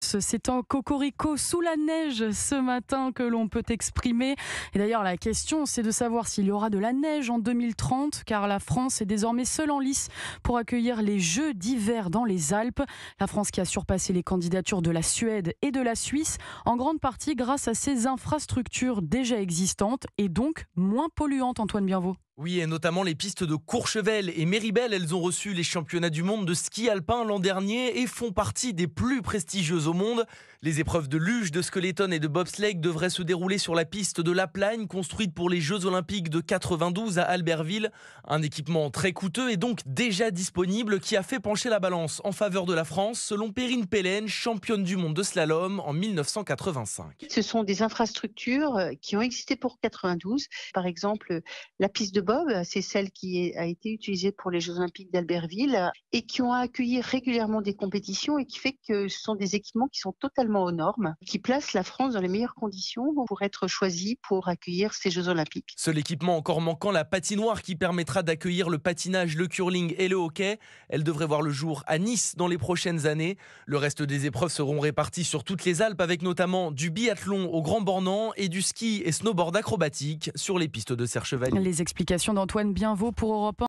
France. C'est en cocorico sous la neige ce matin que l'on peut exprimer. Et d'ailleurs, la question, c'est de savoir s'il y aura de la neige en 2030, car la France est désormais seule en lice pour accueillir les Jeux d'hiver dans les Alpes. La France qui a surpassé les candidatures de la Suède et de la Suisse, en grande partie grâce à ses infrastructures déjà existantes et donc moins polluantes, Antoine Bienvaux. Oui, et notamment les pistes de Courchevel et Méribel, elles ont reçu les championnats du monde de ski alpin l'an dernier et font partie des plus prestigieuses au monde. Les épreuves de luge, de skeleton et de bobsleigh devraient se dérouler sur la piste de La Plagne, construite pour les Jeux Olympiques de 92 à Albertville. Un équipement très coûteux et donc déjà disponible qui a fait pencher la balance en faveur de la France, selon Perrine Pellen, championne du monde de slalom en 1985. Ce sont des infrastructures qui ont existé pour 92. Par exemple, la piste de bob, c'est celle qui a été utilisée pour les Jeux Olympiques d'Albertville et qui ont accueilli régulièrement des compétitions et qui fait que ce sont des équipements qui sont totalement aux normes, qui placent la France dans les meilleures conditions pour être choisie pour accueillir ces Jeux Olympiques. Seul équipement encore manquant, la patinoire qui permettra d'accueillir le patinage, le curling et le hockey. Elle devrait voir le jour à Nice dans les prochaines années. Le reste des épreuves seront réparties sur toutes les Alpes avec notamment du biathlon au Grand Bornand et du ski et snowboard acrobatique sur les pistes de Serre-Chevalier. Les explications d'Antoine Bienvaux pour Europe 1.